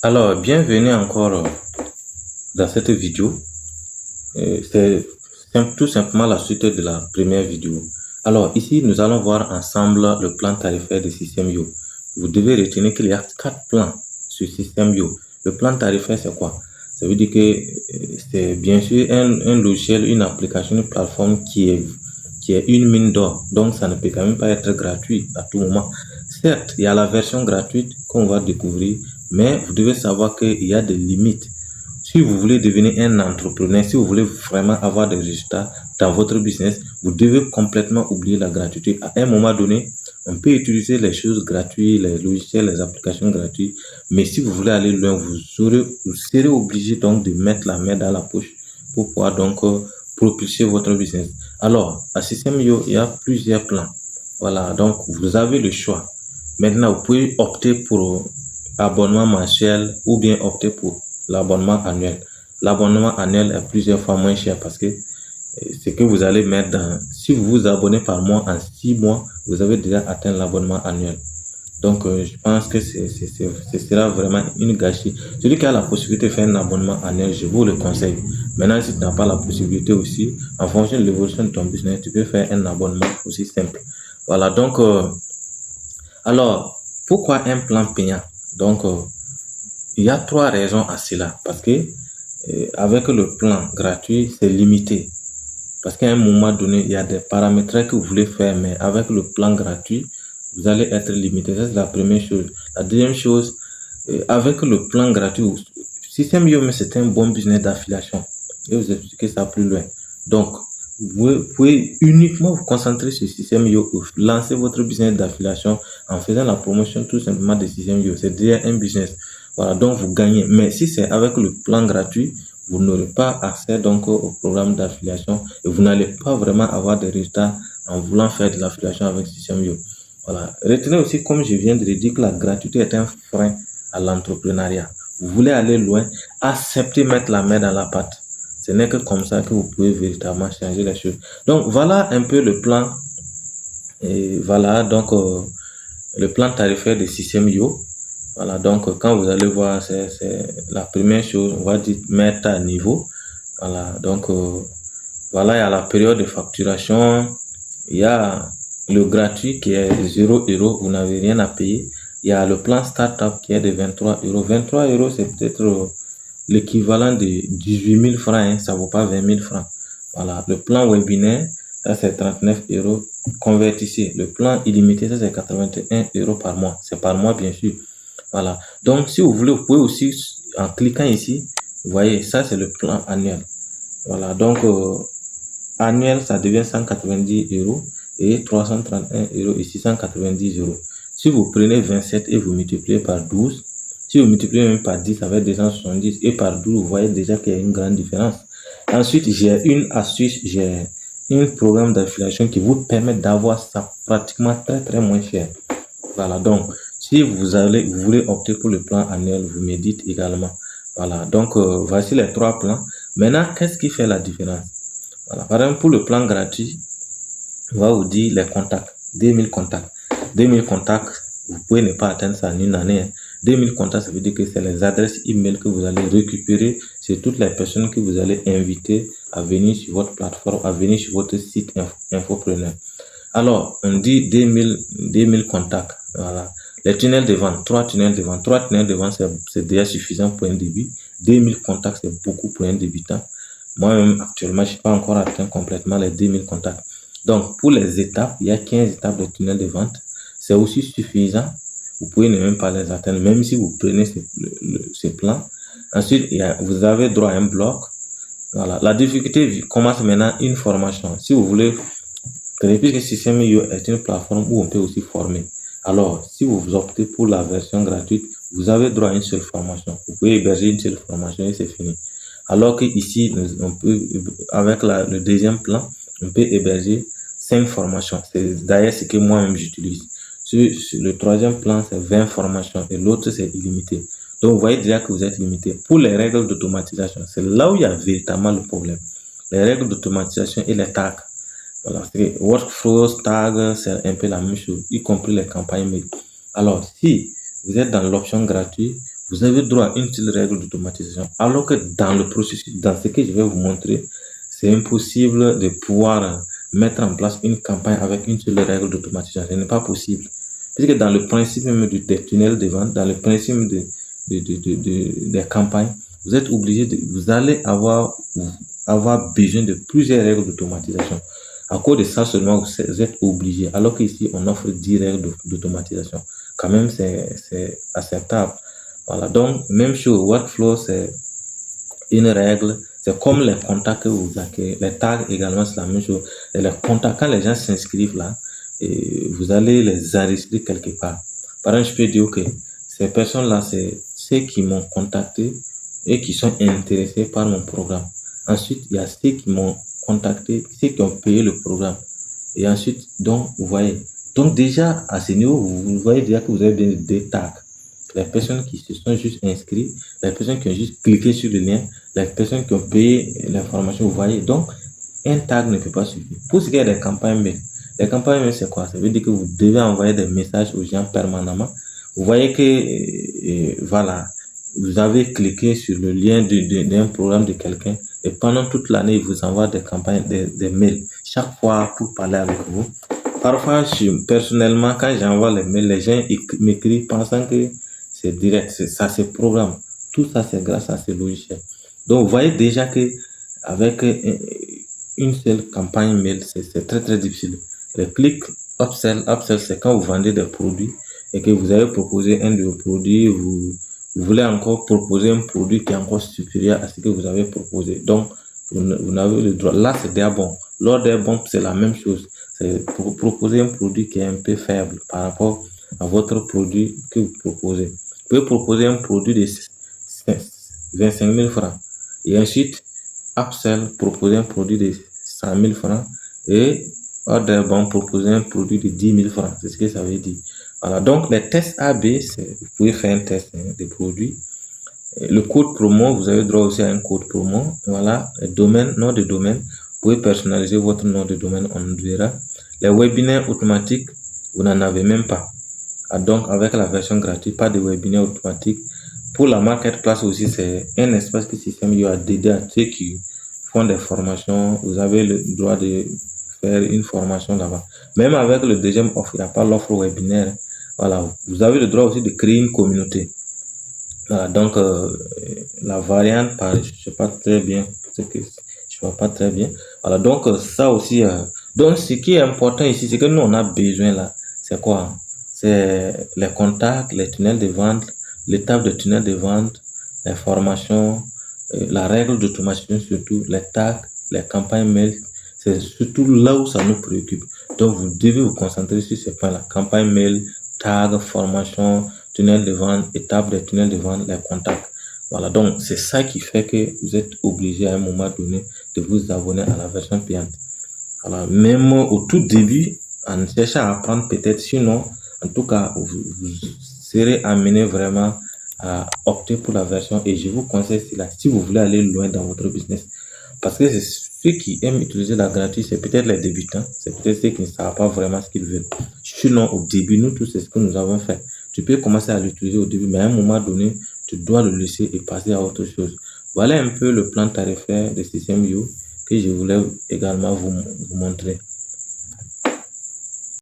Alors, bienvenue encore dans cette vidéo. Tout simplement la suite de la première vidéo. Alors, ici, nous allons voir ensemble le plan tarifaire de Système-IO. Vous devez retenir qu'il y a 4 plans sur Système-IO. Le plan tarifaire, c'est quoi? Ça veut dire que c'est bien sûr un logiciel, une application, une plateforme qui est une mine d'or. Donc, ça ne peut quand même pas être gratuit à tout moment. Certes, il y a la version gratuite qu'on va découvrir, mais vous devez savoir qu'il y a des limites. Si vous voulez devenir un entrepreneur, si vous voulez vraiment avoir des résultats dans votre business, vous devez complètement oublier la gratuité. À un moment donné, on peut utiliser les choses gratuites, les logiciels, les applications gratuites, mais si vous voulez aller loin, vous serez obligé donc de mettre la main dans la poche pour pouvoir donc propulser votre business. Alors, à Système.io, il y a plusieurs plans. Voilà, donc vous avez le choix. Maintenant, vous pouvez opter pour abonnement mensuel ou bien opter pour l'abonnement annuel. L'abonnement annuel est plusieurs fois moins cher parce que ce que vous allez mettre dans... Si vous vous abonnez par mois, en 6 mois, vous avez déjà atteint l'abonnement annuel. Donc, je pense que ce sera vraiment une gâchis. Celui qui a la possibilité de faire un abonnement annuel, je vous le conseille. Maintenant, si tu n'as pas la possibilité aussi, en fonction de l'évolution de ton business, tu peux faire un abonnement aussi simple. Voilà, donc, alors, pourquoi un plan payant? Donc, il y a 3 raisons à cela. Parce que avec le plan gratuit, c'est limité. Parce qu'à un moment donné, il y a des paramètres que vous voulez faire, mais avec le plan gratuit, vous allez être limité. Ça, c'est la première chose. La deuxième chose, avec le plan gratuit, Système.io, c'est un bon business d'affiliation. Je vais vous expliquer ça plus loin. Donc, vous pouvez uniquement vous concentrer sur Système.io ou lancer votre business d'affiliation en faisant la promotion tout simplement de Système.io. C'est déjà un business. Voilà, donc vous gagnez. Mais si c'est avec le plan gratuit, vous n'aurez pas accès donc au programme d'affiliation et vous n'allez pas vraiment avoir des résultats en voulant faire de l'affiliation avec Système.io. Voilà. Retenez aussi, comme je viens de le dire, que la gratuité est un frein à l'entrepreneuriat. Vous voulez aller loin, acceptez mettre la main dans la pâte. Ce n'est que comme ça que vous pouvez véritablement changer les choses. Donc voilà un peu le plan. Et voilà donc le plan tarifaire de Système.io. Voilà, donc quand vous allez voir, c'est la première chose, on va dire mettre à niveau. Voilà, donc voilà, il y a la période de facturation, il y a le gratuit qui est 0 €, vous n'avez rien à payer. Il y a le plan startup qui est de 23 €. 23 €, c'est peut-être l'équivalent de 18 000 francs, hein, ça ne vaut pas 20 000 francs. Voilà, le plan webinaire, ça c'est 39 €. Convertissez. Le plan illimité, ça c'est 81 € par mois. C'est par mois, bien sûr. Voilà. Donc, si vous voulez, vous pouvez aussi, en cliquant ici, vous voyez, ça c'est le plan annuel. Voilà. Donc, annuel, ça devient 190 € et 331 € et 690 €. Si vous prenez 27 et vous multipliez par 12, si vous multipliez même par 10, ça va être 270 et par 12, vous voyez déjà qu'il y a une grande différence. Ensuite, j'ai une astuce, j'ai un programme d'affiliation qui vous permet d'avoir ça pratiquement très moins cher. Voilà, donc si vous voulez opter pour le plan annuel, vous me dites également. Voilà, donc voici les 3 plans. Maintenant, qu'est-ce qui fait la différence? Voilà, par exemple, pour le plan gratuit, on va vous dire les contacts, 2000 contacts. 2000 contacts, vous pouvez ne pas atteindre ça en une année. Hein. 2000 contacts, ça veut dire que c'est les adresses email que vous allez récupérer. C'est toutes les personnes que vous allez inviter à venir sur votre plateforme, à venir sur votre site infopreneur. Alors, on dit 2000 contacts. Voilà. Les tunnels de vente, 3 tunnels de vente. 3 tunnels de vente, c'est déjà suffisant pour un début. 2000 contacts, c'est beaucoup pour un débutant. Moi-même, actuellement, je n'ai pas encore atteint complètement les 2000 contacts. Donc, pour les étapes, il y a 15 étapes de tunnel de vente. C'est aussi suffisant. Vous pouvez ne même pas les atteindre, même si vous prenez ce plan. Ensuite, vous avez droit à un bloc. Voilà. La difficulté commence maintenant une formation. Si vous voulez, puisque Système.io est une plateforme où on peut aussi former. Alors, si vous optez pour la version gratuite, vous avez droit à une seule formation. Vous pouvez héberger une seule formation et c'est fini. Alors que ici, on peut, avec le deuxième plan, on peut héberger 5 formations. C'est d'ailleurs ce que moi-même j'utilise. Sur le troisième plan, c'est 20 formations et l'autre, c'est illimité. Donc, vous voyez déjà que vous êtes limité. Pour les règles d'automatisation, c'est là où il y a véritablement le problème. Les règles d'automatisation et les tags. Voilà, c'est workflows, tags, c'est un peu la même chose, y compris les campagnes mail. Alors, si vous êtes dans l'option gratuite, vous avez droit à une seule règle d'automatisation. Alors que dans le processus, dans ce que je vais vous montrer, c'est impossible de pouvoir mettre en place une campagne avec une seule règle d'automatisation. Ce n'est pas possible. Puisque dans le principe même des tunnels de vente, dans le principe des campagnes, vous êtes obligé vous allez avoir besoin de plusieurs règles d'automatisation. À cause de ça seulement, vous êtes obligé. Alors qu'ici, on offre 10 règles d'automatisation. Quand même, c'est acceptable. Voilà. Donc, même chose, workflow, c'est une règle. C'est comme les contacts que vous accueillez. Les tags également, c'est la même chose. Et les contacts, quand les gens s'inscrivent là, et vous allez les enregistrer quelque part. Par exemple, je peux dire que ces personnes-là, c'est ceux qui m'ont contacté et qui sont intéressés par mon programme. Ensuite, il y a ceux qui m'ont contacté, ceux qui ont payé le programme. Et ensuite, donc, vous voyez. Donc, déjà, à ce niveau, vous voyez déjà que vous avez bien des tags. Les personnes qui se sont juste inscrites, les personnes qui ont juste cliqué sur le lien, les personnes qui ont payé l'information, vous voyez. Donc, un tag ne peut pas suffire. Pour ce qui est des campagnes mail, les campagnes mail, c'est quoi? Ça veut dire que vous devez envoyer des messages aux gens permanemment. Vous voyez que, voilà, vous avez cliqué sur le lien d'un programme de quelqu'un et pendant toute l'année, il vous envoie des campagnes, des mails, chaque fois pour parler avec vous. Parfois, personnellement, quand j'envoie les mails, les gens m'écrivent pensant que c'est direct, ça c'est programme. Tout ça, c'est grâce à ces logiciels. Donc, vous voyez déjà que avec une seule campagne mail, c'est très très difficile. Le clic upsell, c'est quand vous vendez des produits et que vous avez proposé un de vos produits, vous voulez encore proposer un produit qui est encore supérieur à ce que vous avez proposé. Donc, vous n'avez le droit. Là, c'est des bons. Lors des bons, c'est la même chose. C'est pour proposer un produit qui est un peu faible par rapport à votre produit que vous proposez. Vous pouvez proposer un produit de 25 000 francs et ensuite upsell, proposer un produit de 100 000 francs et order bon, proposer un produit de 10 000 francs. C'est ce que ça veut dire. Voilà. Donc, les tests AB, vous pouvez faire un test des produits. Le code promo, vous avez droit aussi à un code promo. Voilà. Le domaine, nom de domaine. Vous pouvez personnaliser votre nom de domaine, on verra. Les webinaires automatiques, vous n'en avez même pas. Donc, avec la version gratuite, pas de webinaire automatique. Pour la marketplace aussi, c'est un espace que Système.io a dédié à ceux qui font des formations. Vous avez le droit de faire une formation là-bas. Même avec le deuxième offre, il n'y a pas l'offre webinaire. Voilà. Vous avez le droit aussi de créer une communauté. Voilà. Donc, la variante, je sais pas très bien, je vois pas très bien. Voilà. Donc, ça aussi, donc, ce qui est important ici, c'est que nous, on a besoin là. C'est quoi? C'est les contacts, les tunnels de vente, l'étape de tunnel de vente, les formations, la règle d'automation surtout, les tags, les campagnes mail. C'est surtout là où ça nous préoccupe. Donc, vous devez vous concentrer sur ces points-là. Campagne mail, tag, formation, tunnel de vente, étape de tunnel de vente, les contacts. Voilà. Donc, c'est ça qui fait que vous êtes obligé à un moment donné de vous abonner à la version payante. Voilà. Même au tout début, en cherchant à apprendre peut-être, sinon, en tout cas, vous serez amené vraiment à opter pour la version et je vous conseille cela si vous voulez aller loin dans votre business. Parce que ceux qui aiment utiliser la gratuite, c'est peut-être les débutants, c'est peut-être ceux qui ne savent pas vraiment ce qu'ils veulent. Sinon, au début, nous tous, c'est ce que nous avons fait. Tu peux commencer à l'utiliser au début, mais à un moment donné, tu dois le laisser et passer à autre chose. Voilà un peu le plan tarifaire de Système.io que je voulais également vous montrer.